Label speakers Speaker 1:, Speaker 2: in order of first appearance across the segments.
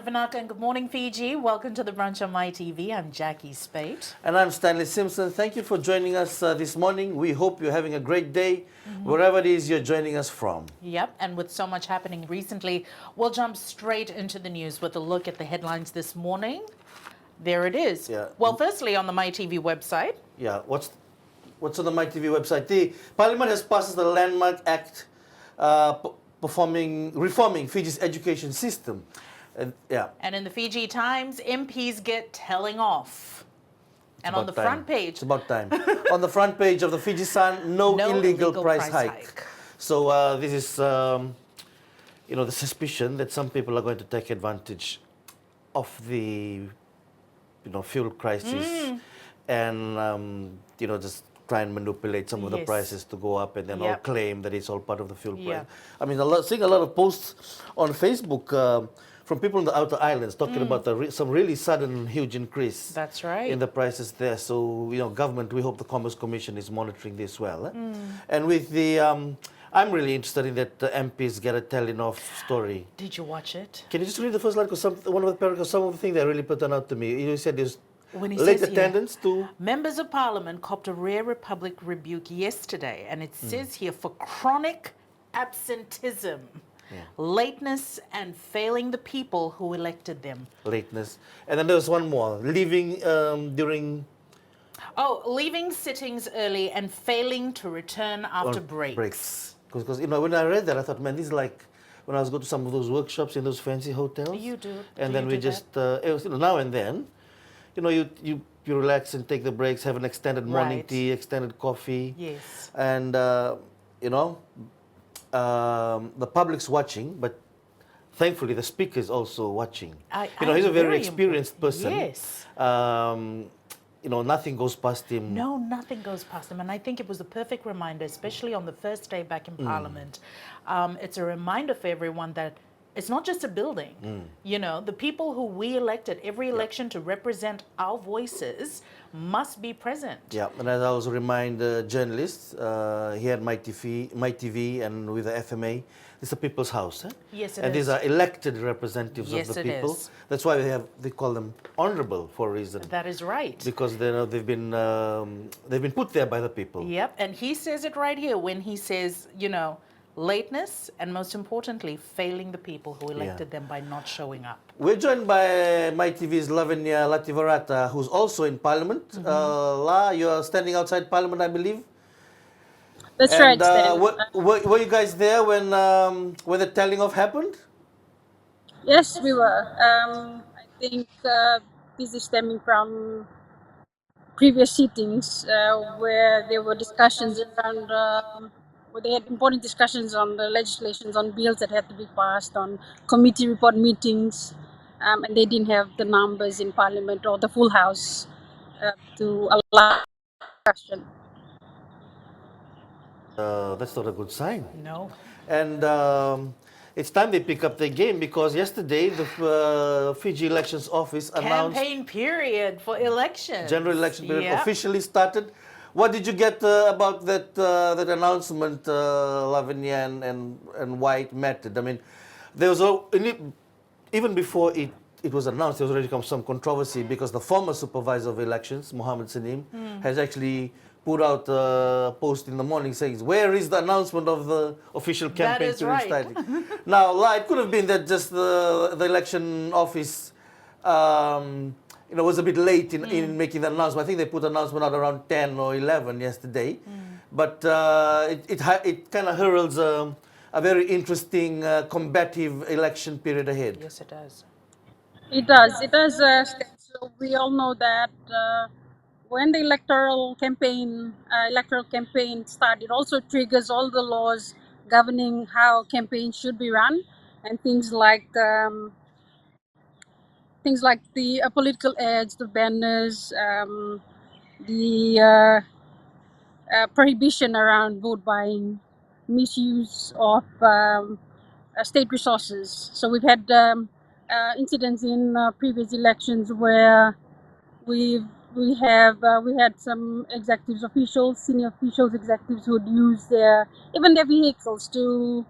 Speaker 1: Vanaka, and good morning, Fiji. Welcome to the Brunch on MaiTV. I'm Jacquee Speight.
Speaker 2: And I'm Stanley Simpson. Thank you for joining us this morning. We hope you're having a great day, wherever it is you're joining us from.
Speaker 1: Yep, and with so much happening recently, we'll jump straight into the news with a look at the headlines this morning. There it is.
Speaker 2: Yeah.
Speaker 1: Well, firstly, on the MaiTV website.
Speaker 2: Yeah, what's on the MaiTV website? The Parliament has passed the Landmark Act reforming Fiji's education system.
Speaker 1: And in the Fiji Times, MPs get telling off. And on the
Speaker 2: time.
Speaker 1: front page.
Speaker 2: It's about time. On the front page of the Fiji Sun, no illegal price hike. So this is, the suspicion that some people are going to take advantage of the, fuel crisis and, just try and manipulate some of the prices to go up and then all claim that it's all part of the fuel price. I mean, seeing a lot of posts on Facebook from people in the outer islands talking about some really sudden, huge increase.
Speaker 1: That's right.
Speaker 2: In the prices there. So, government, we hope the Commerce Commission is monitoring this well. And with the, I'm really interested in that MPs get a telling off story.
Speaker 1: Did you watch it?
Speaker 2: Can you just read the first line? Because one of the paragraphs, some of the things that really put out to me. You said there's late attendance to...
Speaker 1: Members of Parliament copped a rare Republic rebuke yesterday, and it says here, for chronic absenteeism. Lateness and failing the people who elected them.
Speaker 2: Lateness. And then there was one more. Leaving during...
Speaker 1: leaving sittings early and failing to return after breaks.
Speaker 2: Because, when I read that, I thought, man, this is like when I was going to some of those workshops in those fancy hotels.
Speaker 1: You do.
Speaker 2: And then we just, it was, now and then, you relax and take the breaks, have an extended morning tea, extended coffee.
Speaker 1: Yes.
Speaker 2: And, the public's watching, but thankfully the speaker is also watching. He's a very experienced person.
Speaker 1: Yes.
Speaker 2: Nothing goes past him.
Speaker 1: No, nothing goes past him. And I think it was a perfect reminder, especially on the first day back in Parliament. It's a reminder for everyone that it's not just a building. The people who we elected every election to represent our voices must be present.
Speaker 2: Yeah, and as I also remind journalists here at MaiTV and with the FMA, it's the people's house.
Speaker 1: Yes, it is.
Speaker 2: And these are elected representatives of the people.
Speaker 1: Is.
Speaker 2: That's why they call them honorable for a reason.
Speaker 1: That is right.
Speaker 2: Because they've been put there by the people.
Speaker 1: Yep, and he says it right here when he says, lateness and most importantly, failing the people who elected them by not showing up.
Speaker 2: We're joined by MaiTV's Lavenia Lativerata, who's also in Parliament. La, you're standing outside Parliament, I believe.
Speaker 3: That's right.
Speaker 2: Were you guys there when the telling off happened?
Speaker 3: Yes, we were. I think this is stemming from previous sittings where there were discussions around, where they had important discussions on the legislations, on bills that had to be passed, on committee report meetings, and they didn't have the numbers in Parliament or the full House to allow discussion.
Speaker 2: That's not a good sign.
Speaker 1: No.
Speaker 2: And it's time they pick up their game because yesterday the Fiji Elections Office announced...
Speaker 1: Campaign period for elections.
Speaker 2: General election period officially started. What did you get about that announcement, Lavenia and why it mattered? I mean, there was even before it was announced, there was already some controversy because the former supervisor of elections, Mohammed Sanim, has actually put out a post in the morning saying, where is the announcement of the official campaign period starting? Now, it could have been that just the election office was a bit late in making the announcement. I think they put the announcement out around 10 or 11 yesterday. But it kind of heralds a very interesting, combative election period ahead.
Speaker 1: Yes, it does.
Speaker 3: It does. It does. So we all know that when the electoral campaign starts, it also triggers all the laws governing how campaigns should be run, and things like the political ads, the banners, the prohibition around vote buying, misuse of state resources. So we've had incidents in previous elections where we had some senior officials, executives who would use their vehicles to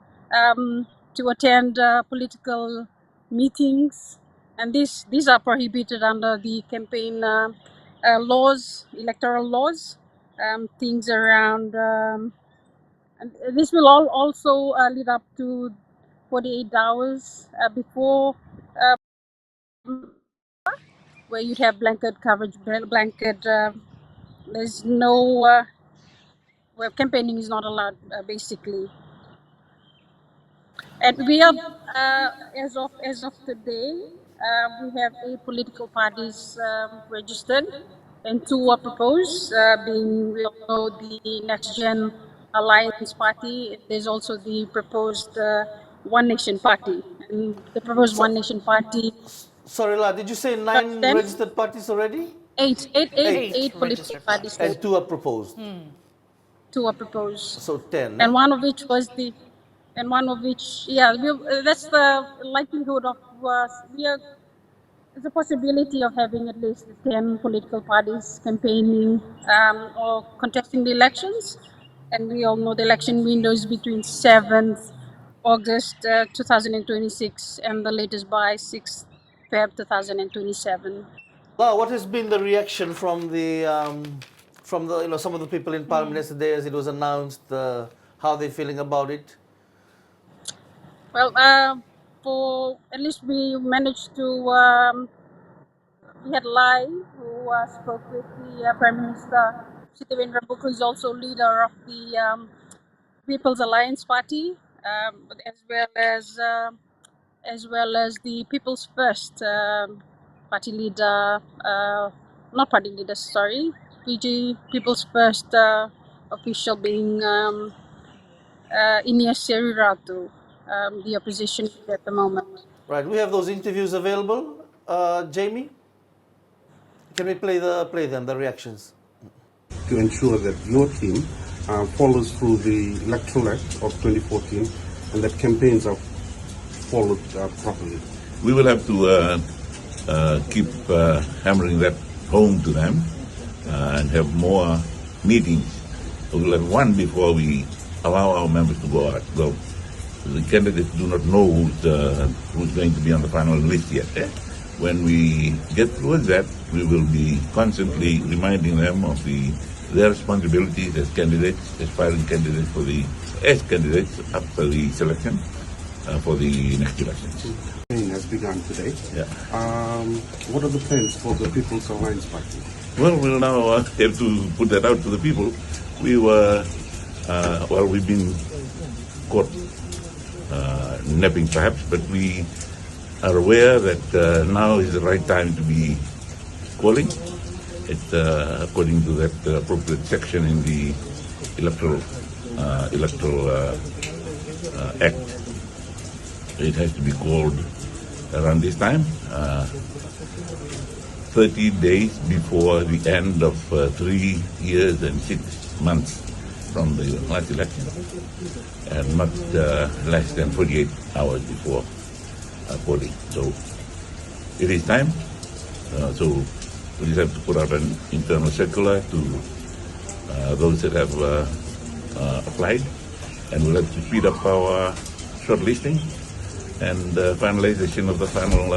Speaker 3: attend political meetings and these are prohibited under the campaign laws, electoral laws, things around, and this will all also lead up to 48 hours before, where you'd have blanket coverage, blanket. There's no where campaigning is not allowed, basically. And we have, as of today, we have 8 political parties registered, and 2 are proposed. Being, we all know, the Next Gen Alliance Party. There's also the proposed One Nation Party, and the proposed
Speaker 2: So,
Speaker 3: One Nation Party.
Speaker 2: sorry, La, did you say 9
Speaker 3: Then
Speaker 2: registered parties already?
Speaker 3: eight, eight, eight,
Speaker 2: Eight.
Speaker 1: Eight
Speaker 3: eight political
Speaker 1: registered
Speaker 3: parties.
Speaker 1: parties.
Speaker 2: And 2 are proposed.
Speaker 3: 2 are proposed,
Speaker 2: So 10, eh?
Speaker 3: and one of which was the, and one of which, yeah, that's the likelihood of we are. There's a possibility of having at least 10 political parties campaigning or contesting the elections. And we all know the election window is between 7th August 2026 and the latest by 6th Feb 2027.
Speaker 2: La, what has been the reaction from the some of the people in Parliament yesterday as it was announced? How they feeling about it?
Speaker 3: Well, for at least we managed to, we had Lai, who spoke with the Prime Minister, Lavenia Ravuwai, who is also leader of the People's Alliance Party, as well as the People's First party leader, not party leader, sorry, Fiji People's First official being Ilaitia Ravuwai, the opposition leader at the moment.
Speaker 2: Right, we have those interviews available. Jamie, can we play them, the reactions?
Speaker 4: To ensure that your team follows through the Electoral Act of 2014 and that campaigns are followed properly.
Speaker 5: We will have to keep hammering that home to them and have more meetings. We'll have one before we allow our members to go out. So the candidates do not know who's going to be on the final list yet. When we get towards that, we will be constantly reminding them of their responsibilities as candidates, aspiring candidates as candidates after the selection for the next elections.
Speaker 4: Campaign has begun today.
Speaker 5: Yeah.
Speaker 4: What are the plans for the People's Alliance Party?
Speaker 5: Well, we'll now have to put that out to the people. We've been caught napping perhaps, but we are aware that now is the right time to be calling. It's according to that appropriate section in the electoral act. It has to be called around this time, 30 days before the end of 3 years and 6 months from the last election, and not less than 48 hours before polling. So it is time. So we just have to put out an internal circular to those that have applied, and we'll have to speed up our shortlisting and finalization of the final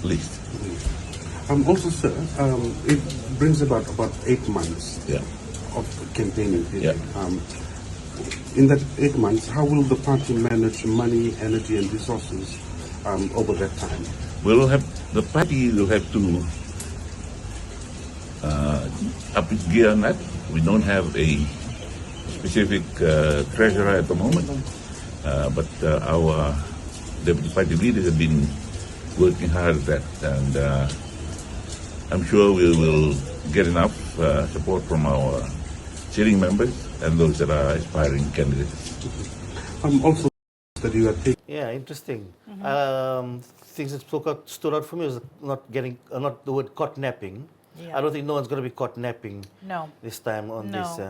Speaker 5: list.
Speaker 4: Also, sir, it brings about 8 months
Speaker 5: Yeah.
Speaker 4: of campaigning period.
Speaker 5: Yeah.
Speaker 4: In that 8 months, how will the party manage money, energy, and resources over that time?
Speaker 5: The party will have to up its gear on that. We don't have a specific treasurer at the moment, but our deputy party leaders have been working hard at that, and I'm sure we will get enough support from our sitting members and those that are aspiring candidates.
Speaker 4: Also, that you are taking.
Speaker 2: Yeah, interesting. Things that stood out for me was not the word caught napping.
Speaker 1: Yeah.
Speaker 2: I don't think no one's going to be caught napping
Speaker 1: No.
Speaker 2: this time on
Speaker 1: No.
Speaker 2: this.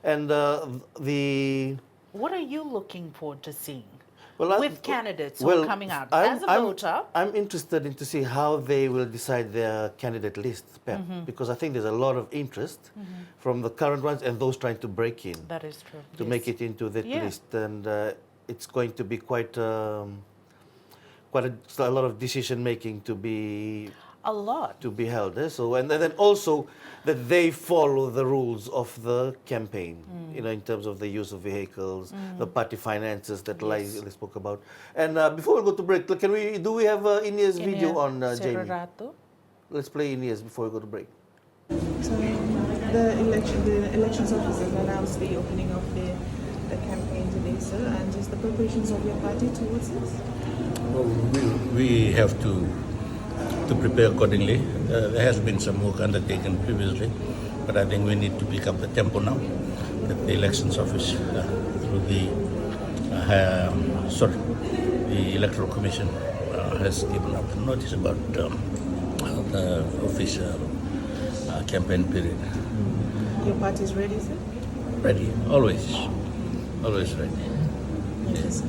Speaker 2: And the
Speaker 1: What are you looking forward to seeing
Speaker 2: well,
Speaker 1: with candidates who are coming out? As a voter,
Speaker 2: I'm interested in to see how they will decide their candidate list, Pep, because I think there's a lot of interest from the current ones and those trying to break in
Speaker 1: that is true.
Speaker 2: to make it into that
Speaker 1: Yeah.
Speaker 2: list, and it's going to be quite a lot of decision making to be
Speaker 1: A lot.
Speaker 2: held. So and then also that they follow the rules of the campaign. In terms of the use of vehicles, the party finances that
Speaker 1: Yes.
Speaker 2: Lai spoke about. And before we go to break, do we have Inia's video on Jamie?
Speaker 1: Serrato.
Speaker 2: Let's play Inia's before we go to break.
Speaker 6: So the elections office has announced the opening of the campaign today, sir, and just the preparations of your party towards this.
Speaker 7: Well, we have to prepare accordingly. There has been some work undertaken previously, but I think we need to pick up the tempo now that the elections office through the electoral commission has given out notice about the official campaign period.
Speaker 6: Your party is ready, sir?
Speaker 7: Ready, always ready.
Speaker 6: Yes.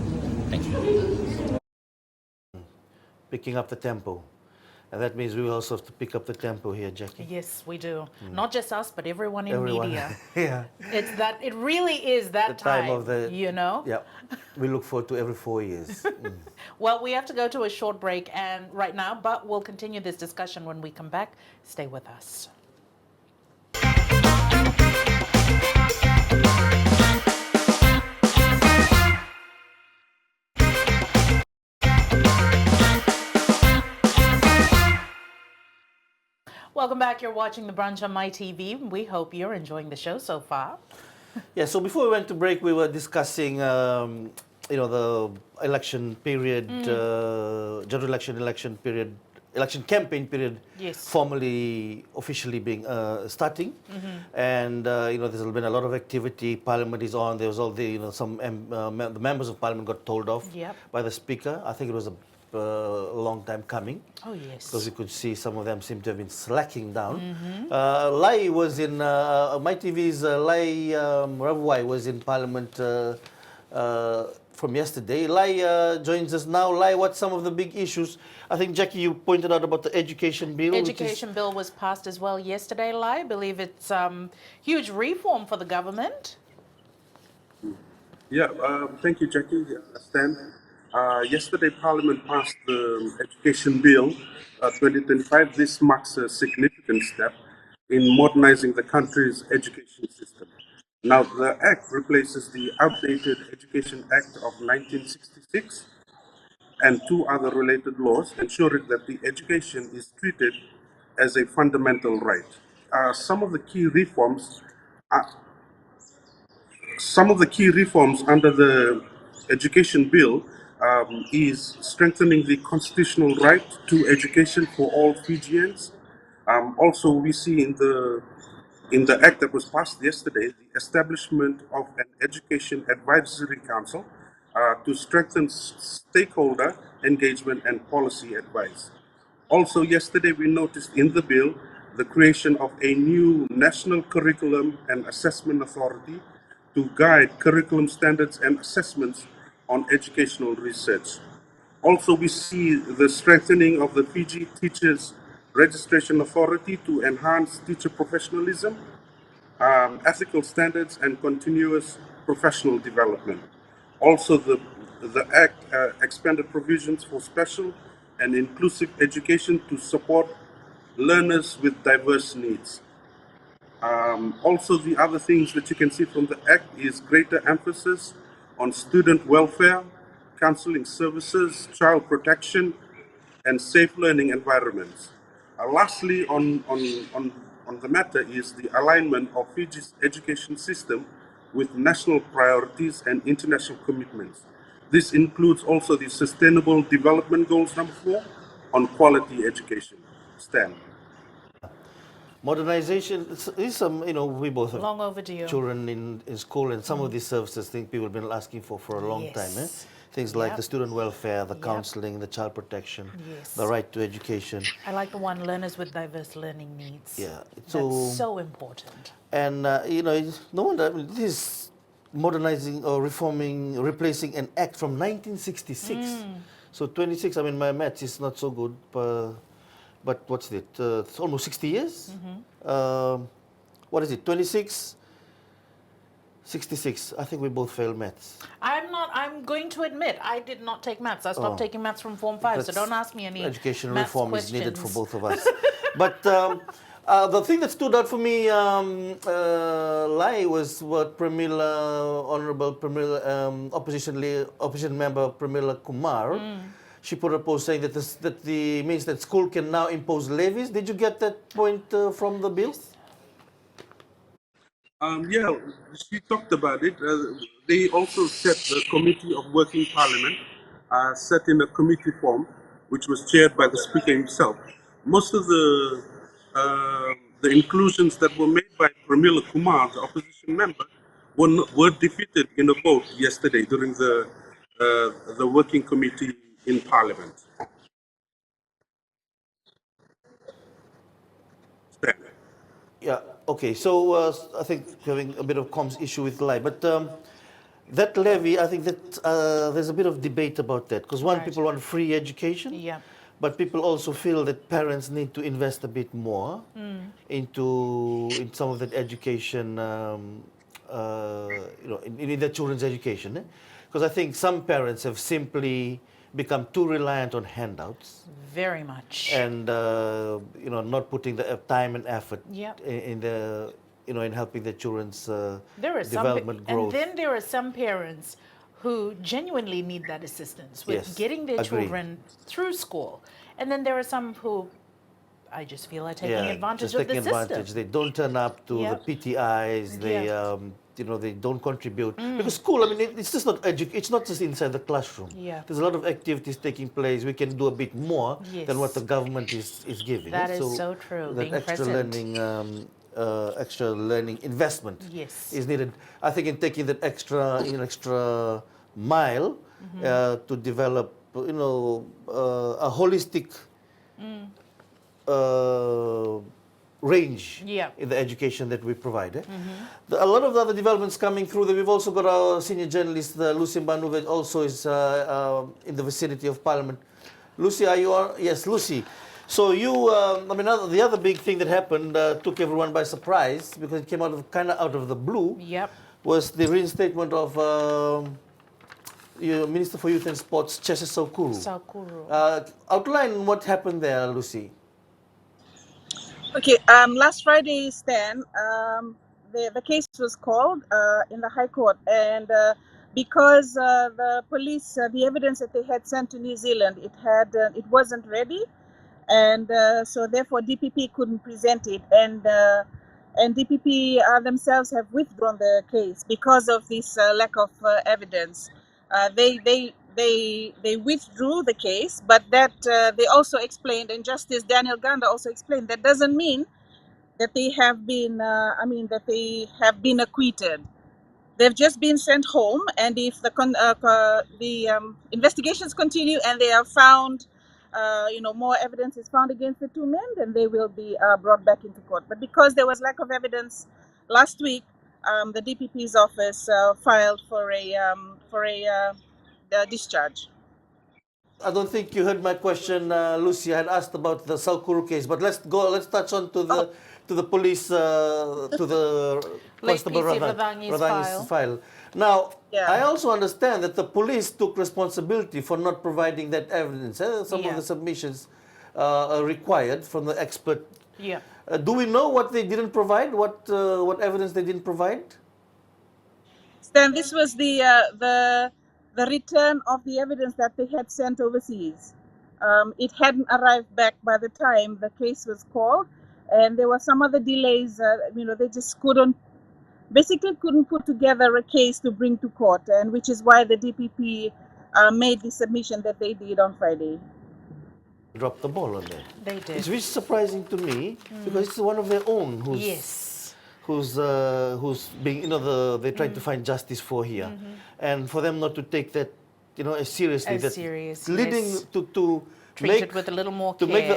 Speaker 7: Thank you.
Speaker 2: Picking up the tempo. And that means we will also have to pick up the tempo here, Jacquee.
Speaker 1: Yes, we do. Not just us, but everyone in
Speaker 2: Everyone.
Speaker 1: media.
Speaker 2: Yeah.
Speaker 1: It really is that
Speaker 2: The time of the-
Speaker 1: you know?
Speaker 2: Yeah. We look forward to every 4 years.
Speaker 1: Well, we have to go to a short break and right now, but we'll continue this discussion when we come back. Stay with us. Welcome back. You're watching The Brunch on MaiTV. We hope you're enjoying the show so far.
Speaker 2: Yeah, so before we went to break, we were discussing, the election period, general election period, election campaign period,
Speaker 1: Yes.
Speaker 2: formally, officially being starting, and there's been a lot of activity. Parliament is on. There was all the the members of Parliament got told off
Speaker 1: Yep.
Speaker 2: by the Speaker. I think it was a long time coming.
Speaker 1: Oh, yes.
Speaker 2: Because you could see some of them seem to have been slacking down. Lai was in, MaiTV's Ilaitia Ravuwai was in Parliament from yesterday. Lai joins us now. Lai, what's some of the big issues? I think, Jacquee, you pointed out about the education bill.
Speaker 1: Education bill was passed as well yesterday, Lai. I believe it's huge reform for the government.
Speaker 4: Yeah, thank you, Jacquee. Stan. Yesterday, Parliament passed the Education Bill 2025. This marks a significant step in modernizing the country's education system. Now, the Act replaces the outdated Education Act of 1966 and two other related laws, ensuring that the education is treated as a fundamental right. Some of the key reforms under the Education Bill is strengthening the constitutional right to education for all Fijians. Also, we see in the act that was passed yesterday the establishment of an education advisory council to strengthen stakeholder engagement and policy advice. Also, yesterday we noticed in the bill the creation of a new National Curriculum and Assessment Authority to guide curriculum standards and assessments on educational research. Also, we see the strengthening of the Fiji Teachers Registration Authority to enhance teacher professionalism, ethical standards, and continuous professional development. Also, the Act expanded provisions for special and inclusive education to support learners with diverse needs. Also, the other things that you can see from the Act is greater emphasis on student welfare, counseling services, child protection, and safe learning environments. Lastly, on the matter is the alignment of Fiji's education system with national priorities and international commitments. This includes also the Sustainable Development Goals number 4 on quality education. Stan.
Speaker 2: Modernization is some, we both have
Speaker 1: Long overdue.
Speaker 2: children in school, and some of these services, I think people have been asking for a long
Speaker 1: Yes.
Speaker 2: time. Things like
Speaker 1: Yep.
Speaker 2: the student welfare, the
Speaker 1: Yep.
Speaker 2: counseling, the child protection,
Speaker 1: Yes.
Speaker 2: the right to education.
Speaker 1: I like the one learners with diverse learning needs.
Speaker 2: Yeah.
Speaker 1: That's so important.
Speaker 2: And, no wonder, this is modernizing or reforming, replacing an act from 1966. So 26, my maths is not so good, but what's it? It's almost 60 years. What is it? 26, 66. I think we both failed maths.
Speaker 1: I'm going to admit, I did not take maths. I stopped taking maths from Form 5, so
Speaker 2: That's-
Speaker 1: don't ask me any
Speaker 2: Education
Speaker 1: maths
Speaker 2: reform
Speaker 1: questions.
Speaker 2: is needed for both of us. But the thing that stood out for me, Lai, was what Honorable opposition member Pramila Kumar, she put a post saying that means that school can now impose levies. Did you get that point from the bill?
Speaker 4: Yeah, she talked about it. They also set the Committee of Working Parliament, set in a committee form, which was chaired by the Speaker himself. Most of the inclusions that were made by Pramila Kumar, the opposition member, were defeated in a vote yesterday during the working committee in Parliament. Stanley.
Speaker 2: Yeah. Okay. So I think having a bit of comms issue with Lai, but that levy, I think that there's a bit of debate about that because
Speaker 1: Right.
Speaker 2: people want free education,
Speaker 1: Yeah.
Speaker 2: but people also feel that parents need to invest a bit more in some of that education, in their children's education, because I think some parents have simply become too reliant on handouts.
Speaker 1: Very much.
Speaker 2: And not putting the time and effort
Speaker 1: Yeah.
Speaker 2: in helping the children's
Speaker 1: There are
Speaker 2: development growth.
Speaker 1: And then there are some parents who genuinely need that assistance with
Speaker 2: Yes,
Speaker 1: getting their
Speaker 2: agreed.
Speaker 1: children through school. And then there are some who I just feel are taking advantage
Speaker 2: just
Speaker 1: of
Speaker 2: taking
Speaker 1: the
Speaker 2: advantage.
Speaker 1: system.
Speaker 2: They don't turn up to
Speaker 1: Yeah.
Speaker 2: the PTIs. They
Speaker 1: Yeah.
Speaker 2: they don't contribute because school. I mean, it's just not it's not just inside the classroom.
Speaker 1: Yeah.
Speaker 2: There's a lot of activities taking place. We can do a bit more than what
Speaker 1: Yes.
Speaker 2: the government is giving.
Speaker 1: That is so true,
Speaker 2: That
Speaker 1: being
Speaker 2: extra
Speaker 1: present.
Speaker 2: learning investment
Speaker 1: Yes.
Speaker 2: is needed. I think in taking that extra mile to develop a holistic range
Speaker 1: Yeah.
Speaker 2: in the education that we provide. A lot of the other developments coming through. We've also got our senior journalist, Lusi Banuve, also is in the vicinity of Parliament. Lusi, are you on? Yes, Lusi. So the other big thing that happened took everyone by surprise because it came out of the blue.
Speaker 1: Yep.
Speaker 2: Was the reinstatement of Minister for Youth and Sports, Chesa Saukuru. Outline what happened there, Lusi.
Speaker 6: Okay, last Friday, Stan, the case was called in the High Court, and because the police, the evidence that they had sent to New Zealand, it wasn't ready, and so therefore DPP couldn't present it, and DPP themselves have withdrawn the case because of this lack of evidence. They withdrew the case, but that they also explained, and Justice Daniel Ganda also explained, that doesn't mean that they have been acquitted. They've just been sent home, and if the investigations continue and they are found, more evidence is found against the two men, then they will be brought back into court. But because there was lack of evidence last week, the DPP's office filed for a discharge.
Speaker 2: I don't think you heard my question, Lucy. I had asked about the Saukuru case, but let's touch on to the police, to the Constable
Speaker 1: PC Radangi's
Speaker 2: file. Now,
Speaker 6: Yeah.
Speaker 2: I also understand that the police took responsibility for not providing that evidence. Some of the submissions are required from the expert.
Speaker 1: Yeah.
Speaker 2: Do we know what they didn't provide? What evidence they didn't provide?
Speaker 6: Stan, this was the return of the evidence that they had sent overseas. It hadn't arrived back by the time the case was called, and there were some other delays. They just couldn't put together a case to bring to court, and which is why the DPP made the submission that they did on Friday.
Speaker 2: Dropped the ball on that.
Speaker 1: They did.
Speaker 2: It's really surprising to me because it's one of their own who's being, they're trying to find justice for here, and for them not to take that, as seriously. Leading to
Speaker 1: treat it with a little more
Speaker 2: to
Speaker 1: care.
Speaker 2: make the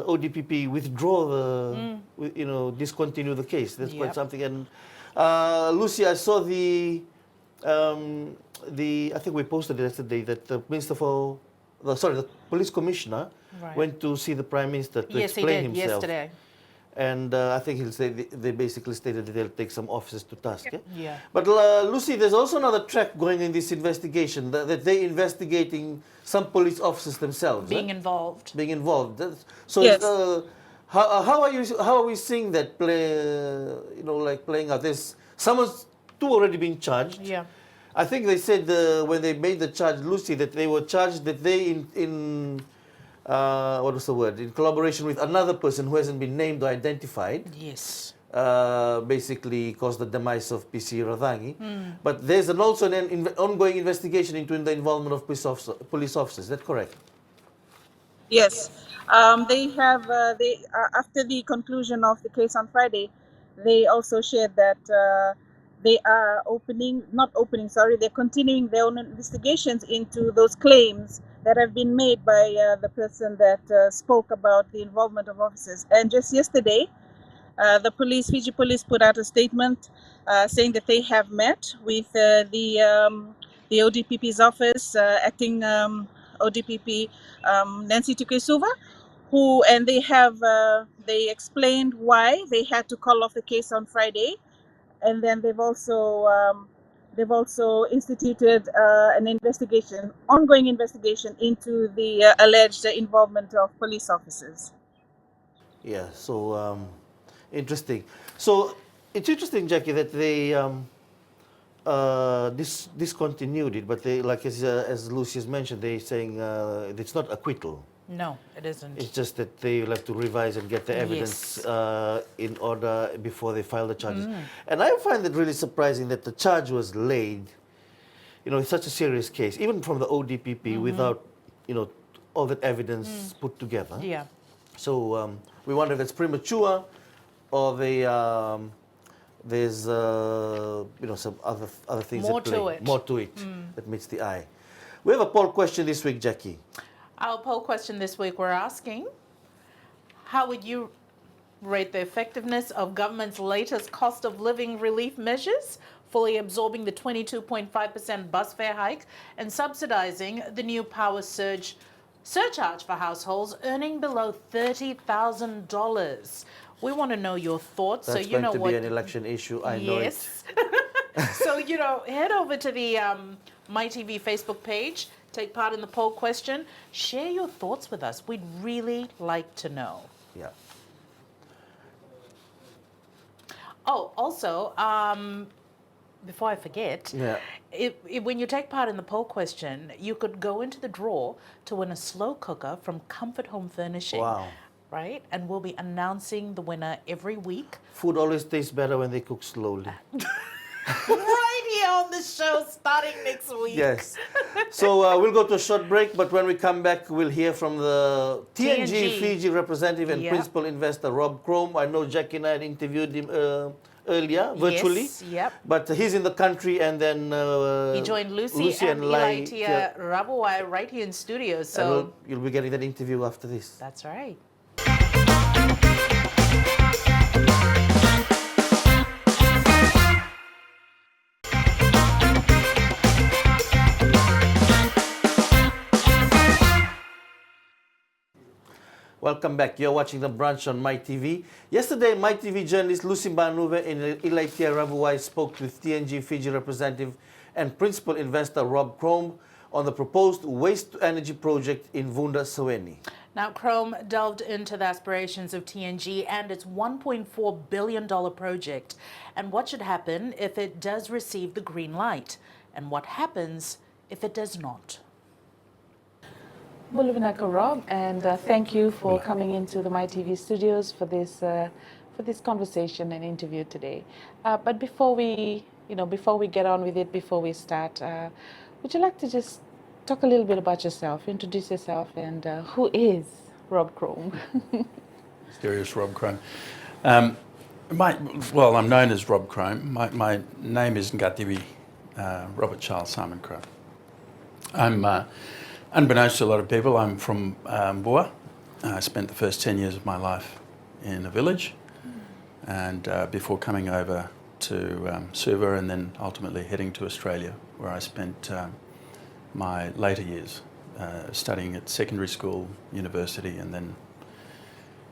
Speaker 2: ODPP withdraw discontinue the case. That's quite something. And Lucy, I saw I think we posted it yesterday that the the police commissioner went to see the Prime Minister to explain himself.
Speaker 1: Yesterday.
Speaker 2: And I think they basically stated that they'll take some officers to task. Yeah.
Speaker 1: Yeah.
Speaker 2: But Lucy, there's also another track going in this investigation that they're investigating some police officers themselves
Speaker 1: Being involved.
Speaker 2: being involved. So
Speaker 3: Yes.
Speaker 2: how are we seeing that playing out? There's two already been charged.
Speaker 1: Yeah.
Speaker 2: I think they said when they made the charge, Lucy, that they were charged that they in what was the word? In collaboration with another person who hasn't been named or identified.
Speaker 1: Yes.
Speaker 2: Basically caused the demise of PC Radhangi. But there's also an ongoing investigation into the involvement of police officers. Is that correct?
Speaker 6: Yes, they have. After the conclusion of the case on Friday, they also shared that they are they're continuing their own investigations into those claims that have been made by the person that spoke about the involvement of officers. And just yesterday, the Fiji police put out a statement saying that they have met with the ODPP's office, acting ODPP Nancy Tukesuva, and they explained why they had to call off the case on Friday, and then they've also instituted an ongoing investigation into the alleged involvement of police officers.
Speaker 2: Yeah. So interesting. So it's interesting, Jacquee, that they discontinued it, but they, like as Lucy has mentioned, they're saying it's not acquittal.
Speaker 1: No, it isn't.
Speaker 2: It's just that they will have to revise and get the evidence in order before they file the charges. And I find it really surprising that the charge was laid, it's such a serious case, even from the ODPP, without, all that evidence put together.
Speaker 1: Yeah.
Speaker 2: So we wonder if it's premature, or there's some other things
Speaker 1: More
Speaker 2: at play.
Speaker 1: to it.
Speaker 2: More to it that meets the eye. We have a poll question this week, Jacquee.
Speaker 1: Our poll question this week, we're asking, how would you rate the effectiveness of government's latest cost of living relief measures, fully absorbing the 22.5% bus fare hike and subsidizing the new power surcharge for households earning below $30,000? We want to know your thoughts.
Speaker 2: That's
Speaker 1: so
Speaker 2: going to be an election issue. I know it.
Speaker 1: Yes. So, head over to the MaiTV Facebook page, take part in the poll question, share your thoughts with us. We'd really like to know.
Speaker 2: Yeah.
Speaker 1: Oh, also, before I forget, when you take part in the poll question, you could go into the draw to win a slow cooker from Comfort Home Furnishing.
Speaker 2: Wow.
Speaker 1: Right? And we'll be announcing the winner every week.
Speaker 2: Food always tastes better when they cook slowly.
Speaker 1: Right here on the show starting next week.
Speaker 2: Yes. So we'll go to a short break, but when we come back, we'll hear from the TNG Fiji representative and principal investor, Rob Cromb. I know Jacquee and I had interviewed him earlier, virtually.
Speaker 1: Yes, yep.
Speaker 2: But he's in the country, and then
Speaker 1: he joined Lusi and Ilaitia Ravuwai right here in studio. So
Speaker 2: you'll be getting that interview after this.
Speaker 1: That's right.
Speaker 2: Welcome back. You're watching The Brunch on MaiTV. Yesterday, MaiTV journalist Lusi Banuve and Ilaitia Ravuwai spoke with TNG Fiji representative and principal investor Rob Cromb on the proposed waste-to-energy project in Vuda, Seweni.
Speaker 1: Now, Cromb delved into the aspirations of TNG and its $1.4 billion project, and what should happen if it does receive the green light, and what happens if it does not.
Speaker 8: Bulavinaka Rob, and thank you for coming into the MaiTV studios for this conversation and interview today. But before we get on with it, before we start, would you like to just talk a little bit about yourself, introduce yourself, and who is Rob Cromb?
Speaker 7: Mysterious Rob Cromb. I'm known as Rob Cromb. My name is Ngativi Robert Charles Simon Cromb. I'm, unbeknownst to a lot of people, I'm from Bua. I spent the first 10 years of my life in a village, and before coming over to Suva and then ultimately heading to Australia, where I spent my later years studying at secondary school, university, and then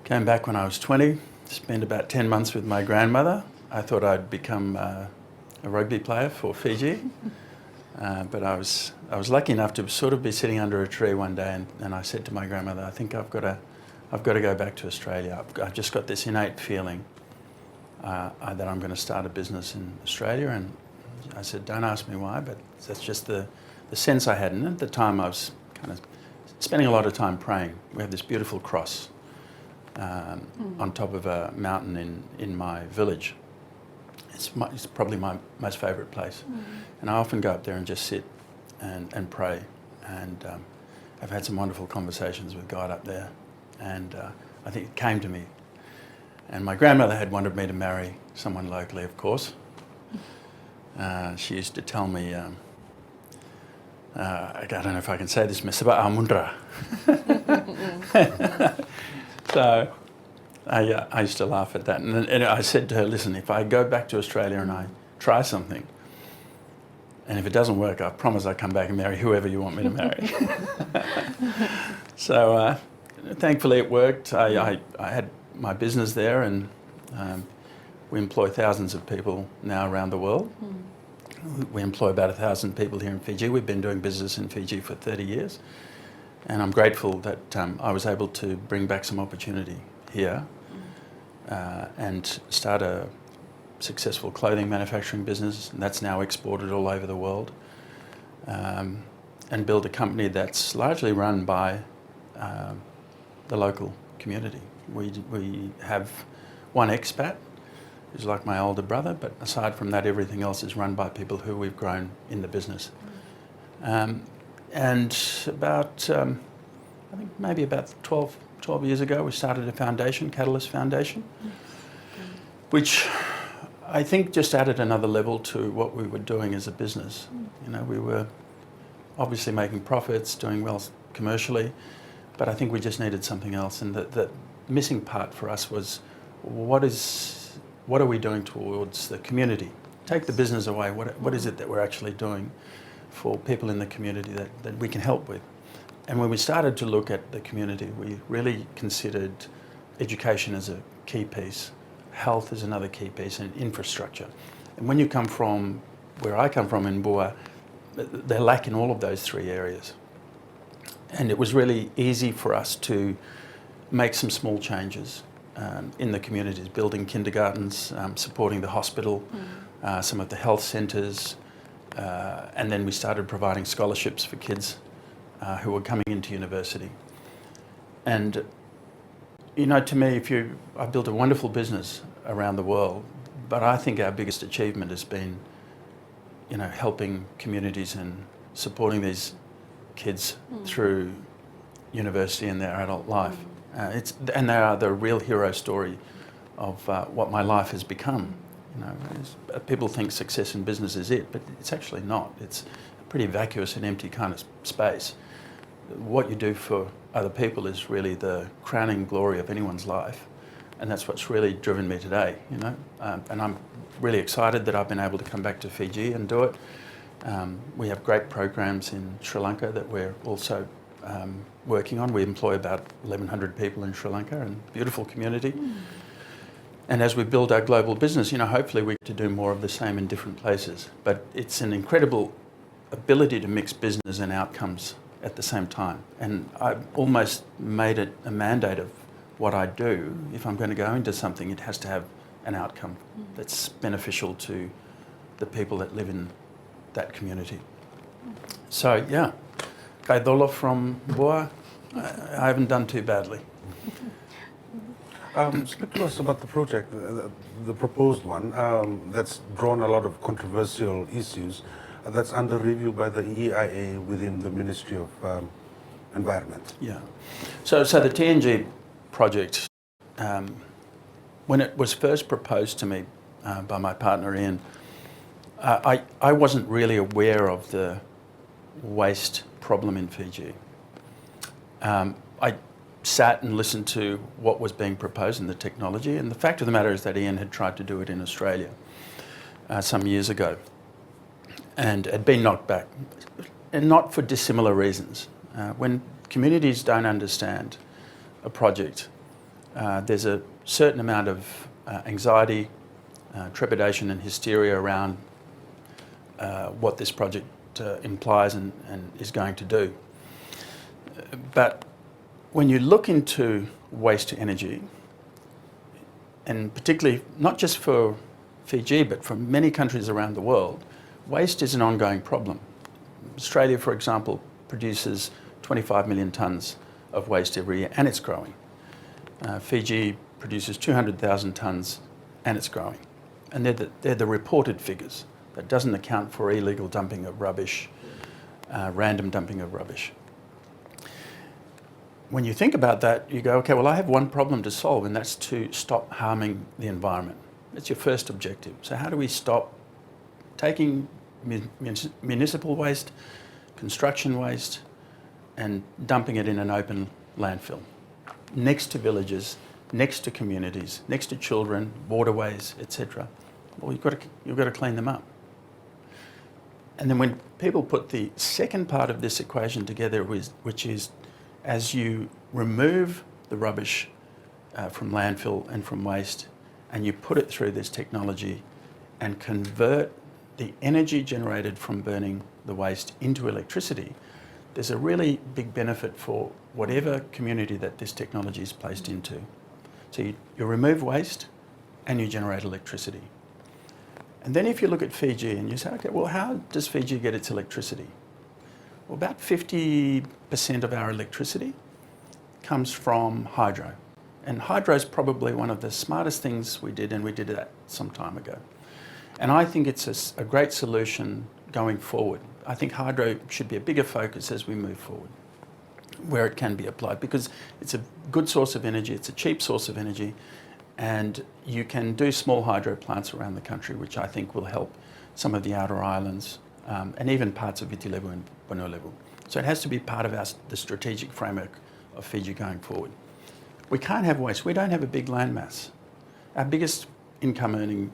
Speaker 7: came back when I was 20
Speaker 9: spent about 10 months with my grandmother. I thought I'd become a rugby player for Fiji, but I was lucky enough to sort of be sitting under a tree one day, and I said to my grandmother, I think I've got to go back to Australia. I've just got this innate feeling that I'm going to start a business in Australia. And I said, don't ask me why, but that's just the sense I had. And at the time I was kind of spending a lot of time praying. We have this beautiful cross on top of a mountain in my village. It's probably my most favourite place. And I often go up there and just sit and pray. And I've had some wonderful conversations with God up there. And I think it came to me. And my grandmother had wanted me to marry someone locally, of course. She used to tell me, I don't know if I can say this, Mesaba Amundra. So I used to laugh at that. And I said to her, listen, if I go back to Australia and I try something, and if it doesn't work, I promise I'll come back and marry whoever you want me to marry. So thankfully it worked. I had my business there, and we employ thousands of people now around the world. We employ about 1,000 people here in Fiji. We've been doing business in Fiji for 30 years. And I'm grateful that I was able to bring back some opportunity here and start a successful clothing manufacturing business, and that's now exported all over the world, and build a company that's largely run by the local community. We have one expat who's like my older brother, but aside from that, everything else is run by people who we've grown in the business. And about, I think maybe about 12 years ago, we started a foundation, Catalyst Foundation, which I think just added another level to what we were doing as a business. You know, we were obviously making profits, doing well commercially, but I think we just needed something else. And the missing part for us was, what are we doing towards the community? Take the business away, what is it that we're actually doing for people in the community that we can help with? And when we started to look at the community, we really considered education as a key piece, health is another key piece, and infrastructure. And when you come from where I come from in Bua, they're lacking all of those three areas. And it was really easy for us to make some small changes in the communities, building kindergartens, supporting the hospital, some of the health centres, and then we started providing scholarships for kids who were coming into university. And you know, to me, I've built a wonderful business around the world, but I think our biggest achievement has been, you know, helping communities and supporting these kids through university and their adult life. And they are the real hero story of what my life has become. You know, people think success in business is it, but it's actually not. It's a pretty vacuous and empty kind of space. What you do for other people is really the crowning glory of anyone's life, and that's what's really driven me today. You know, and I'm really excited that I've been able to come back to Fiji and do it. We have great programs in Sri Lanka that we're also working on. We employ about 1,100 people in Sri Lanka, and beautiful community. And as we build our global business, you know, hopefully we get to do more of the same in different places. But it's an incredible ability to mix business and outcomes at the same time. And I've almost made it a mandate of what I do. If I'm going to go into something, it has to have an outcome that's beneficial to the people that live in that community. So yeah, Kaidolo from Bua, I haven't done too badly.
Speaker 4: Speak to us about the project, the proposed one, that's drawn a lot of controversial issues, that's under review by the EIA within the Ministry of Environment.
Speaker 9: Yeah. So the TNG project, when it was first proposed to me by my partner Ian, I wasn't really aware of the waste problem in Fiji. I sat and listened to what was being proposed in the technology, and the fact of the matter is that Ian had tried to do it in Australia some years ago and had been knocked back, and not for dissimilar reasons. When communities don't understand a project, There's a certain amount of anxiety, trepidation and hysteria around what this project implies and is going to do. But when you look into waste to energy, and particularly not just for Fiji, but for many countries around the world, waste is an ongoing problem. Australia, for example, produces 25 million tonnes of waste every year, and it's growing. Fiji produces 200,000 tonnes, and it's growing. And they're the reported figures. That doesn't account for illegal dumping of rubbish, random dumping of rubbish. When you think about that, you go, okay, well, I have one problem to solve, and that's to stop harming the environment. That's your first objective. So how do we stop taking municipal waste, construction waste, and dumping it in an open landfill next to villages, next to communities, next to children, waterways, etc.? Well, you've got to clean them up. And then when people put the second part of this equation together, which is as you remove the rubbish from landfill and from waste, and you put it through this technology and convert the energy generated from burning the waste into electricity, there's a really big benefit for whatever community that this technology is placed into. So you remove waste and you generate electricity. And then if you look at Fiji and you say, okay, well, how does Fiji get its electricity? Well, about 50% of our electricity comes from hydro. And hydro is probably one of the smartest things we did, and we did that some time ago. And I think it's a great solution going forward. I think hydro should be a bigger focus as we move forward, where it can be applied, because it's a good source of energy, it's a cheap source of energy, and you can do small hydro plants around the country, which I think will help some of the outer islands and even parts of Viti Levu and Bono Levu. So it has to be part of the strategic framework of Fiji going forward. We can't have waste. We don't have a big land mass. Our biggest income earning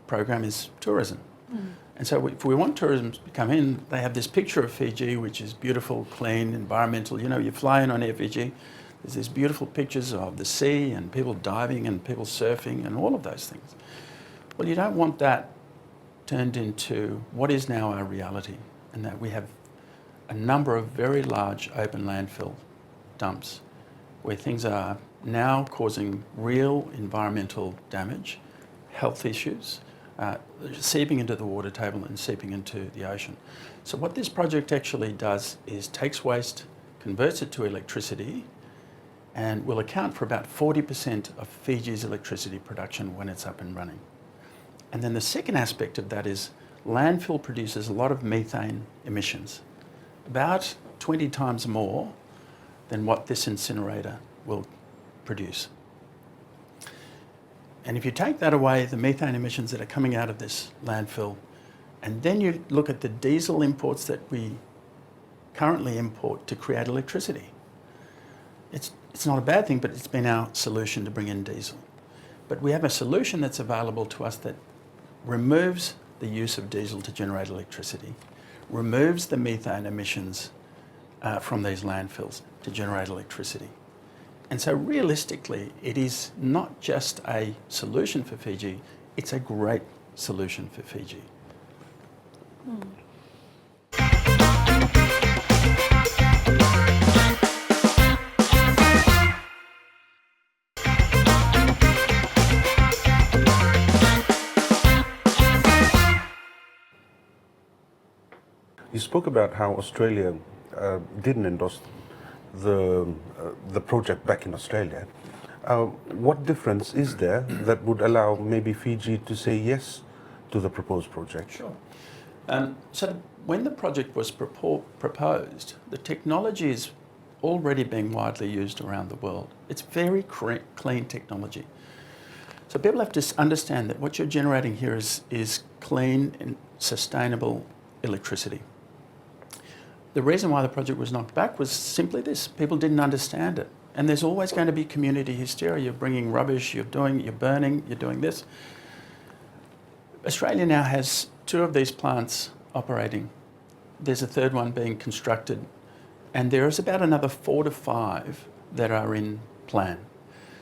Speaker 9: program is tourism. And so if we want tourism to come in, they have this picture of Fiji, which is beautiful, clean, environmental. You know, you fly in on Air Fiji, there's these beautiful pictures of the sea and people diving and people surfing and all of those things. Well, you don't want that turned into what is now our reality, and that we have a number of very large open landfill dumps where things are now causing real environmental damage, health issues, seeping into the water table and seeping into the ocean. So what this project actually does is takes waste, converts it to electricity, and will account for about 40% of Fiji's electricity production when it's up and running. And then the second aspect of that is landfill produces a lot of methane emissions, about 20 times more than what this incinerator will produce. And if you take that away, the methane emissions that are coming out of this landfill, and then you look at the diesel imports that we currently import to create electricity, it's not a bad thing, but it's been our solution to bring in diesel. But we have a solution that's available to us that removes the use of diesel to generate electricity, removes the methane emissions from these landfills to generate electricity. And so realistically, it is not just a solution for Fiji, it's a great solution for Fiji.
Speaker 4: You spoke about how Australia didn't endorse the project back in Australia. What difference is there that would allow maybe Fiji to say yes to the proposed project?
Speaker 9: Sure. So when the project was proposed, the technology is already being widely used around the world. It's very clean technology. So people have to understand that what you're generating here is clean and sustainable electricity. The reason why the project was knocked back was simply this: people didn't understand it. And there's always going to be community hysteria. You're bringing rubbish, you're burning, you're doing this. Australia now has 2 of these plants operating. There's a third one being constructed. And there is about another 4 to 5 that are in plan.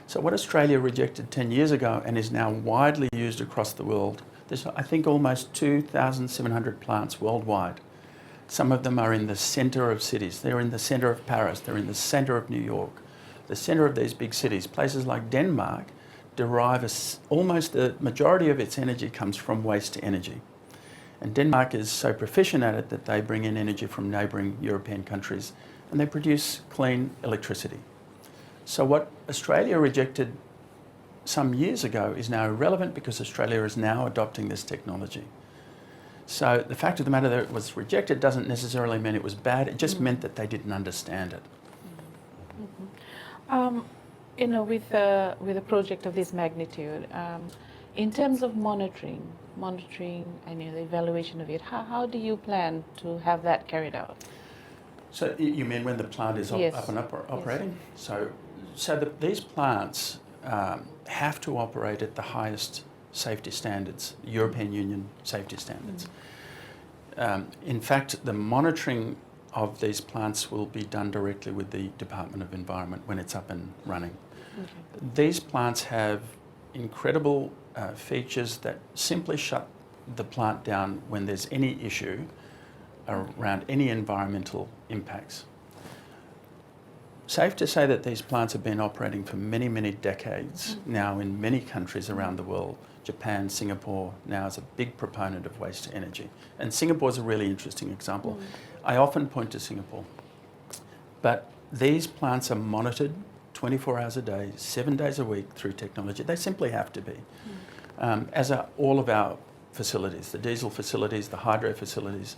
Speaker 9: So what Australia rejected 10 years ago and is now widely used across the world, there's I think almost 2,700 plants worldwide. Some of them are in the centre of cities. They're in the centre of Paris, they're in the centre of New York, the centre of these big cities. Places like Denmark derive almost the majority of its energy comes from waste to energy. And Denmark is so proficient at it that they bring in energy from neighbouring European countries and they produce clean electricity. So what Australia rejected some years ago is now irrelevant because Australia is now adopting this technology. So the fact of the matter that it was rejected doesn't necessarily mean it was bad, it just meant that they didn't understand it.
Speaker 8: You know, with a project of this magnitude, in terms of monitoring and the evaluation of it, how do you plan to have that carried out?
Speaker 9: So you mean when the plant is
Speaker 8: Yes.
Speaker 9: up and operating? Yes. So these plants have to operate at the highest safety standards, European Union safety standards. In fact, the monitoring of these plants will be done directly with the Department of Environment when it's up and running. Okay. These plants have incredible features that simply shut the plant down when there's any issue around any environmental impacts. Safe to say that these plants have been operating for many, many decades now in many countries around the world. Japan, Singapore now is a big proponent of waste to energy. And Singapore is a really interesting example. I often point to Singapore. But these plants are monitored 24 hours a day, 7 days a week through technology. They simply have to be. As are all of our facilities, the diesel facilities, the hydro facilities.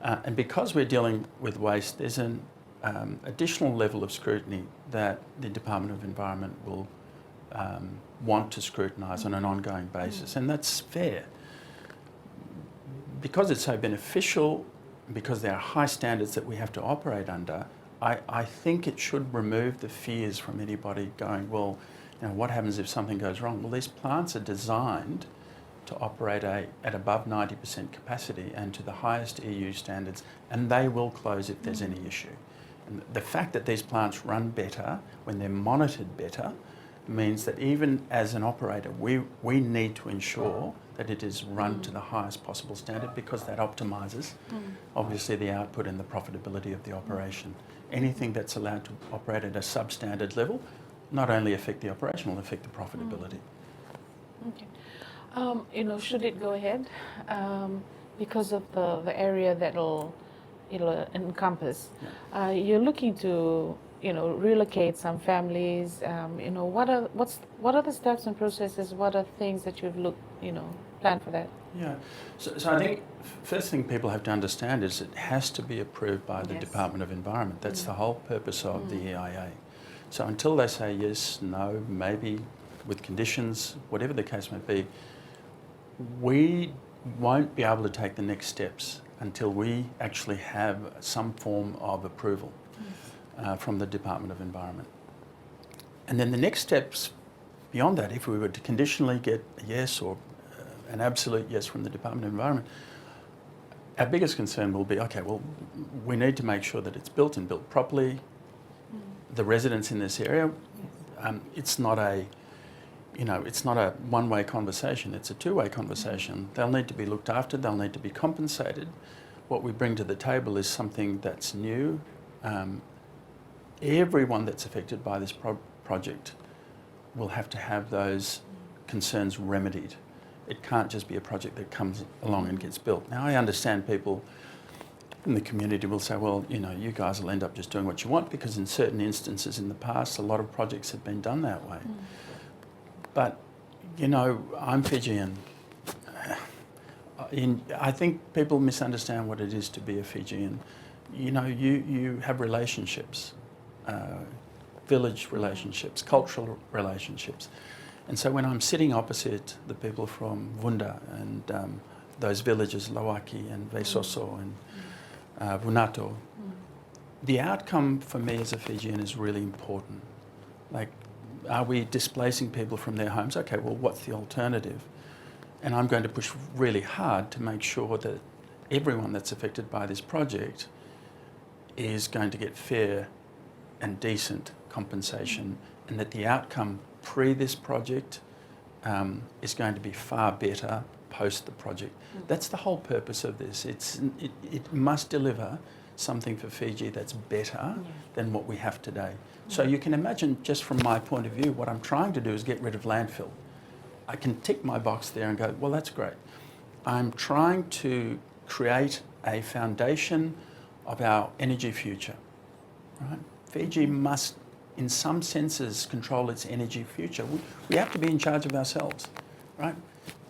Speaker 9: And because we're dealing with waste, there's an additional level of scrutiny that the Department of Environment will want to scrutinise on an ongoing basis, and that's fair. Because it's so beneficial, because there are high standards that we have to operate under, I think it should remove the fears from anybody going, well, you know, what happens if something goes wrong? Well, these plants are designed to operate at above 90% capacity and to the highest EU standards, and they will close if there's any issue. And the fact that these plants run better when they're monitored better means that even as an operator, we need to ensure that it is run to the highest possible standard because that optimises obviously the output and the profitability of the operation. Anything that's allowed to operate at a substandard level not only affect the operation, will affect the profitability.
Speaker 8: Okay. You know, should it go ahead because of the area that it'll encompass? Yeah. You're looking to, you know, relocate some families. You know, what are the steps and processes? What are things that you've planned for that?
Speaker 9: Yeah. So I think first thing people have to understand is it has to be approved by the Department of Environment. That's the whole purpose of the EIA. So until they say yes, no, maybe with conditions, whatever the case may be, we won't be able to take the next steps until we actually have some form of approval from the Department of Environment. And then the next steps beyond that, if we were to conditionally get a yes or an absolute yes from the Department of Environment, our biggest concern will be, okay, well, we need to make sure that it's built and built properly. The residents in this area, it's not a one-way conversation, it's a two-way conversation. They'll need to be looked after, they'll need to be compensated. What we bring to the table is something that's new. Everyone that's affected by this project will have to have those concerns remedied. It can't just be a project that comes along and gets built. Now, I understand people in the community will say, well, you know, you guys will end up just doing what you want, because in certain instances in the past, a lot of projects have been done that way. But, you know, I'm Fijian. I think people misunderstand what it is to be a Fijian. You know, you have relationships, village relationships, cultural relationships. And so when I'm sitting opposite the people from Vuda and those villages, Lawaki and Vesoso and Vunato, the outcome for me as a Fijian is really important. Like, are we displacing people from their homes? Okay, well, what's the alternative? And I'm going to push really hard to make sure that everyone that's affected by this project is going to get fair and decent compensation, and that the outcome pre this project is going to be far better post the project. That's the whole purpose of this. It must deliver something for Fiji that's better than what we have today. So you can imagine, just from my point of view, what I'm trying to do is get rid of landfill. I can tick my box there and go, well, that's great. I'm trying to create a foundation of our energy future. Right? Fiji must, in some senses, control its energy future. We have to be in charge of ourselves. Right?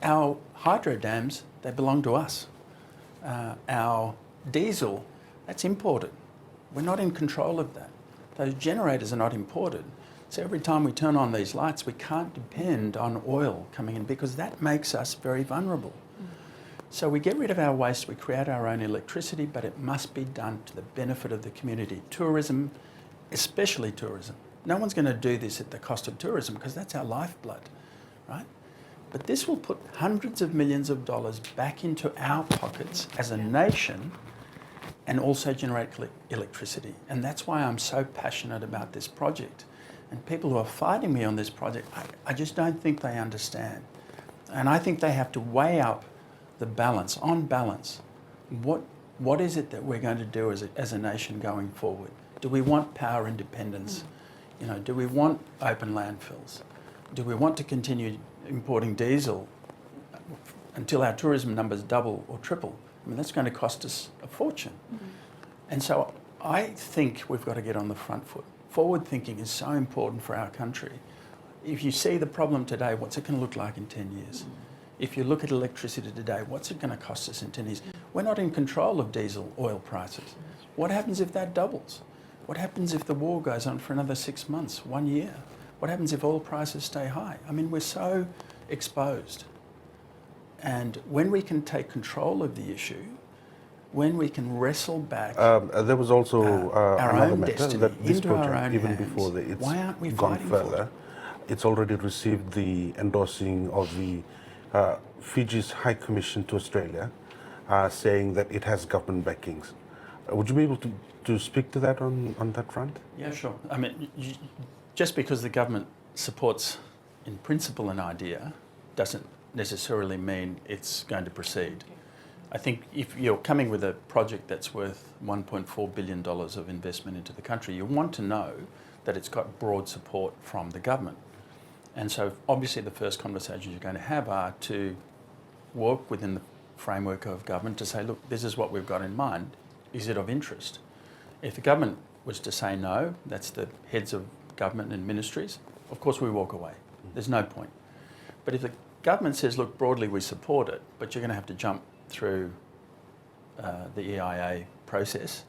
Speaker 9: Our hydro dams, they belong to us. Our diesel, that's imported. We're not in control of that. Those generators are not imported. So every time we turn on these lights, we can't depend on oil coming in, because that makes us very vulnerable. So we get rid of our waste, we create our own electricity, but it must be done to the benefit of the community. Tourism, especially tourism. No one's going to do this at the cost of tourism, because that's our lifeblood, right? But this will put hundreds of millions of dollars back into our pockets as a nation, and also generate electricity. And that's why I'm so passionate about this project. And people who are fighting me on this project, I just don't think they understand. And I think they have to weigh up the balance, on balance. What is it that we're going to do as a nation going forward? Do we want power independence? You know, do we want open landfills? Do we want to continue importing diesel until our tourism numbers double or triple? I mean, that's going to cost us a fortune. And so I think we've got to get on the front foot. Forward thinking is so important for our country. If you see the problem today, what's it going to look like in 10 years? If you look at electricity today, what's it going to cost us in 10 years? We're not in control of diesel oil prices. What happens if that doubles? What happens if the war goes on for another 6 months, 1 year? What happens if oil prices stay high? I mean, we're so exposed. And when we can take control of the issue, when we can wrestle back
Speaker 4: there was also
Speaker 9: our
Speaker 4: another
Speaker 9: own
Speaker 4: matter
Speaker 9: destiny
Speaker 4: that this
Speaker 9: into our
Speaker 4: project,
Speaker 9: own
Speaker 4: even
Speaker 9: hands,
Speaker 4: before it's
Speaker 9: why aren't we
Speaker 4: gone
Speaker 9: fighting for
Speaker 4: further,
Speaker 9: it?
Speaker 4: it's already received the endorsing of the Fiji's High Commission to Australia, saying that it has government backings. Would you be able to speak to that on that front?
Speaker 9: Yeah, sure. I mean, just because the government supports in principle an idea doesn't necessarily mean it's going to proceed. I think if you're coming with a project that's worth $1.4 billion of investment into the country, you want to know that it's got broad support from the government. And so obviously the first conversations you're going to have are to work within the framework of government to say, look, this is what we've got in mind. Is it of interest? If the government was to say no, that's the heads of government and ministries, of course we walk away. There's no point. But if the government says, look, broadly we support it, but you're going to have to jump through the EIA process,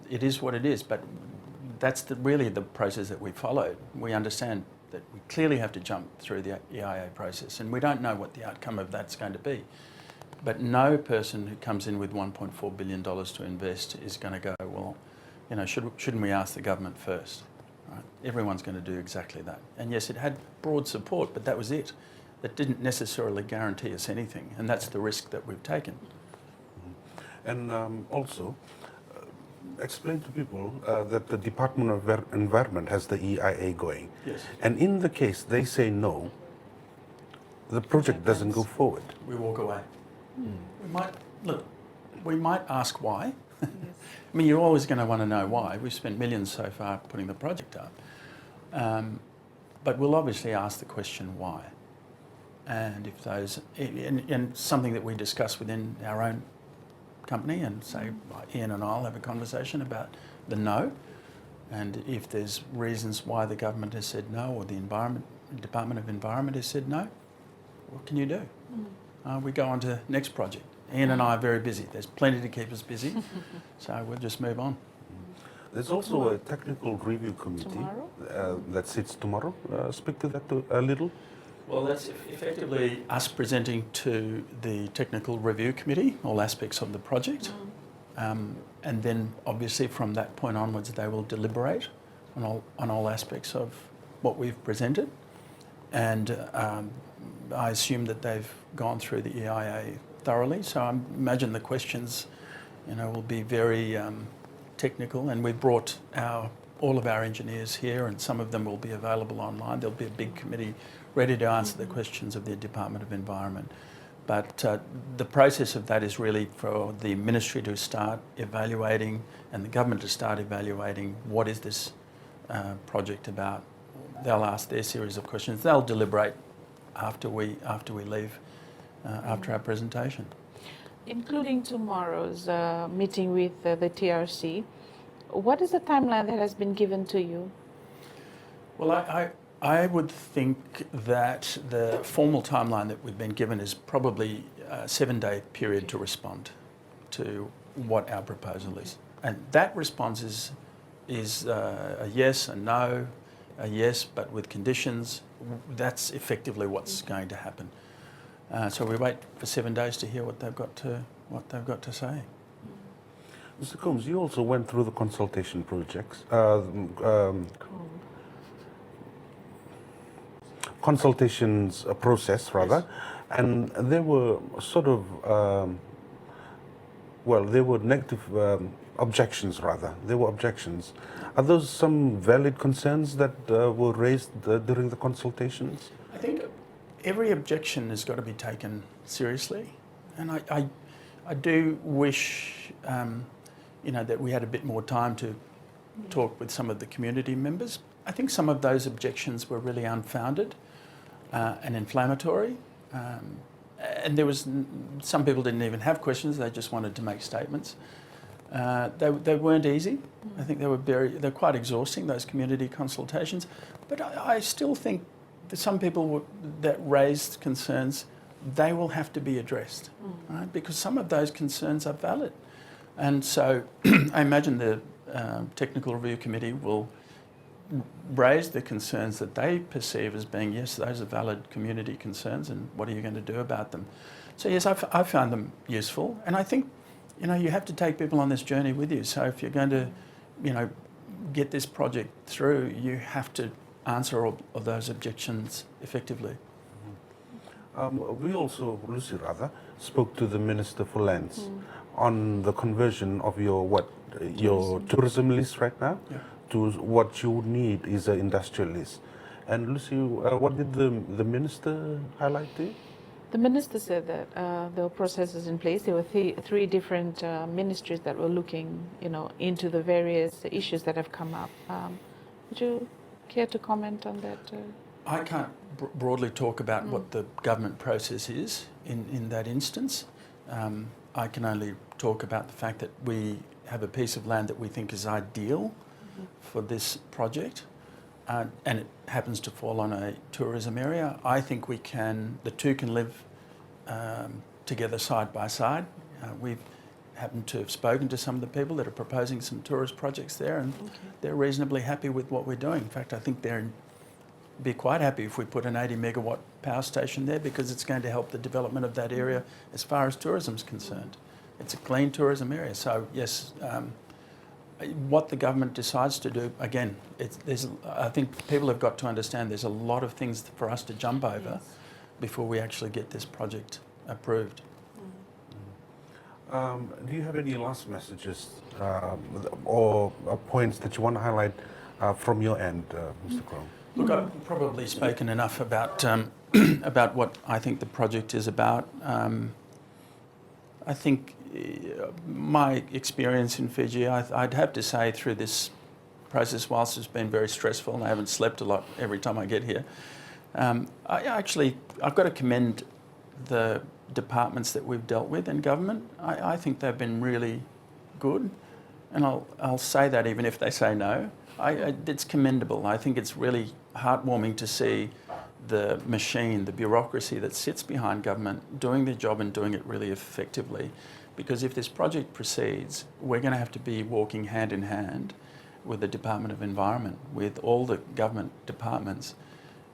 Speaker 9: it is what it is. But that's really the process that we followed. We understand that we clearly have to jump through the EIA process, and we don't know what the outcome of that's going to be. But no person who comes in with $1.4 billion to invest is going to go, well, you know, shouldn't we ask the government first? Right? Everyone's going to do exactly that. And yes, it had broad support, but that was it. That didn't necessarily guarantee us anything, and that's the risk that we've taken.
Speaker 4: And also, explain to people that the Department of Environment has the EIA going.
Speaker 9: Yes.
Speaker 4: And in the case they say no, the project doesn't go forward.
Speaker 9: We walk away. We might ask why. I mean, you're always going to want to know why. We've spent millions so far putting the project up. But we'll obviously ask the question why. And if those, and something that we discuss within our own company, and say Ian and I'll have a conversation about the no, and if there's reasons why the government has said no, or the Department of Environment has said no, what can you do? We go on to the next project. Ian and I are very busy. There's plenty to keep us busy, so we'll just move on.
Speaker 4: There's also a technical review committee that sits tomorrow. Speak to that a little.
Speaker 9: Well, that's effectively us presenting to the technical review committee all aspects of the project, and then obviously from that point onwards they will deliberate on all aspects of what we've presented, and I assume that they've gone through the EIA thoroughly. So I imagine the questions, will be very technical, and we've brought our all of our engineers here, and some of them will be available online. There'll be a big committee ready to answer the questions of the Department of Environment. But the process of that is really for the ministry to start evaluating and the government to start evaluating what is this project about. They'll ask their series of questions. They'll deliberate after we leave, after our presentation.
Speaker 8: Including tomorrow's meeting with the TRC, what is the timeline that has been given to you?
Speaker 9: Well, I would think that the formal timeline that we've been given is probably a 7-day period to respond to what our proposal is. And that response is a yes, a no, a yes, but with conditions. That's effectively what's going to happen. So we wait for 7 days to hear what they've got to say.
Speaker 4: Mr. Combs, you also went through the consultation projects, consultations process rather, yes. And there were sort of, there were negative objections rather. There were objections. Are those some valid concerns that were raised during the consultations?
Speaker 9: I think every objection has got to be taken seriously, and I do wish that we had a bit more time to talk with some of the community members. I think some of those objections were really unfounded and inflammatory, and there was some people didn't even have questions; they just wanted to make statements. They weren't easy. I think they're quite exhausting, those community consultations. But I still think that some people that raised concerns, they will have to be addressed, right? Because some of those concerns are valid. And so I imagine the Technical Review Committee will raise the concerns that they perceive as being, yes, those are valid community concerns, and what are you going to do about them? So yes, I found them useful, and I think you have to take people on this journey with you. So if you're going to get this project through, you have to answer all of those objections effectively.
Speaker 4: We also, Lusi rather, spoke to the Minister for Lands on the conversion of your tourism lease right now, yeah, to what you need is an industrial lease. And Lusi, what did the Minister highlight to you?
Speaker 8: The Minister said that there were processes in place. There were three different ministries that were looking, into the various issues that have come up. Would you care to comment on that?
Speaker 9: I can't broadly talk about what the government process is in that instance. I can only talk about the fact that we have a piece of land that we think is ideal for this project, and it happens to fall on a tourism area. I think the two can live together side by side. We've happened to have spoken to some of the people that are proposing some tourist projects there, and they're reasonably happy with what we're doing. In fact, I think they'd be quite happy if we put an 80 megawatt power station there, because it's going to help the development of that area as far as tourism is concerned. It's a clean tourism area. So yes, what the government decides to do, again, I think people have got to understand there's a lot of things for us to jump over before we actually get this project approved.
Speaker 4: Do you have any last messages or points that you want to highlight from your end, Mr. Cromb?
Speaker 9: Look, I've probably spoken enough about about what I think the project is about. I think my experience in Fiji, I'd have to say, through this process, whilst it's been very stressful and I haven't slept a lot every time I get here, I've got to commend the departments that we've dealt with in government. I think they've been really good, and I'll say that even if they say no. It's commendable. I think it's really heartwarming to see the machine, the bureaucracy that sits behind government doing their job and doing it really effectively. Because if this project proceeds, we're going to have to be walking hand in hand with the Department of Environment, with all the government departments.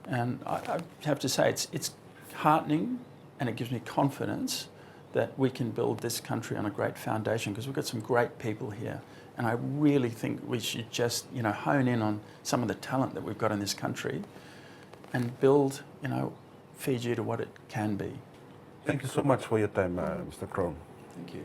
Speaker 9: And I have to say, it's heartening, and it gives me confidence that we can build this country on a great foundation, because we've got some great people here. And I really think we should just, hone in on some of the talent that we've got in this country and build, Fiji to what it can be.
Speaker 4: Thank you so much for your time, Mr. Cromb.
Speaker 9: Thank you.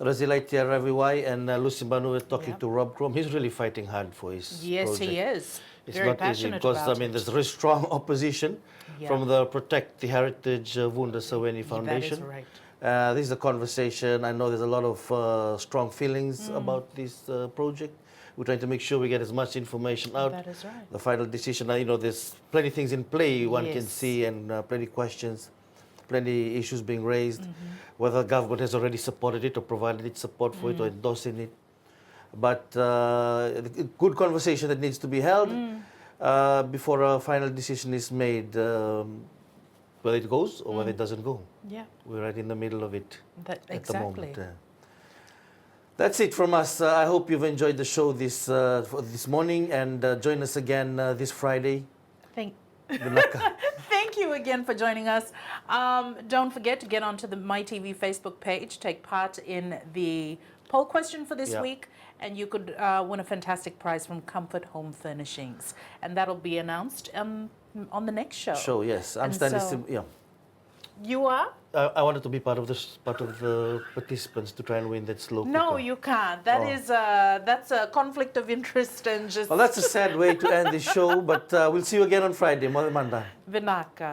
Speaker 2: Ilaitia Ravuwai and Lusi Banuve talking to Rob Cromb. He's really fighting hard for his
Speaker 1: Yes,
Speaker 2: project.
Speaker 1: he is.
Speaker 2: It's
Speaker 1: Very
Speaker 2: not easy
Speaker 1: passionate
Speaker 2: because
Speaker 1: about
Speaker 2: I mean
Speaker 1: it.
Speaker 2: there's very strong opposition
Speaker 1: Yeah.
Speaker 2: from the Protect the Heritage Vuda
Speaker 1: That
Speaker 2: Foundation.
Speaker 1: is right.
Speaker 2: This is a conversation. I know there's a lot of strong feelings about this project. We're trying to make sure we get as much information out.
Speaker 1: That is right.
Speaker 2: The final decision, you know, there's plenty things in play one can
Speaker 1: Yes.
Speaker 2: see, and plenty questions, plenty issues being raised, whether the government has already supported it or provided its support for it or endorsing it. But good conversation that needs to be held before a final decision is made, whether it goes or whether it doesn't go.
Speaker 1: Yeah,
Speaker 2: We're right in the middle of it at the
Speaker 1: exactly.
Speaker 2: moment. That's it from us. I hope you've enjoyed the show this morning, and join us again this Friday.
Speaker 1: Thank
Speaker 2: Bunaka.
Speaker 1: Thank you again for joining us. Don't forget to get onto the MaiTV Facebook page, take part in the poll question for this week, and you could win a fantastic prize from Comfort Home Furnishings. And that'll be announced on the next show.
Speaker 2: Yes. I'm
Speaker 1: And
Speaker 2: Stanley
Speaker 1: so-
Speaker 2: Simpson.
Speaker 1: You are?
Speaker 2: I wanted to be part of the participants to try and win that slow
Speaker 1: No,
Speaker 2: cooker.
Speaker 1: you can't. That's a conflict of interest and just
Speaker 2: Well, that's a sad way to end the show, but we'll see you again on Friday. Mother Manda.
Speaker 1: Vinaka.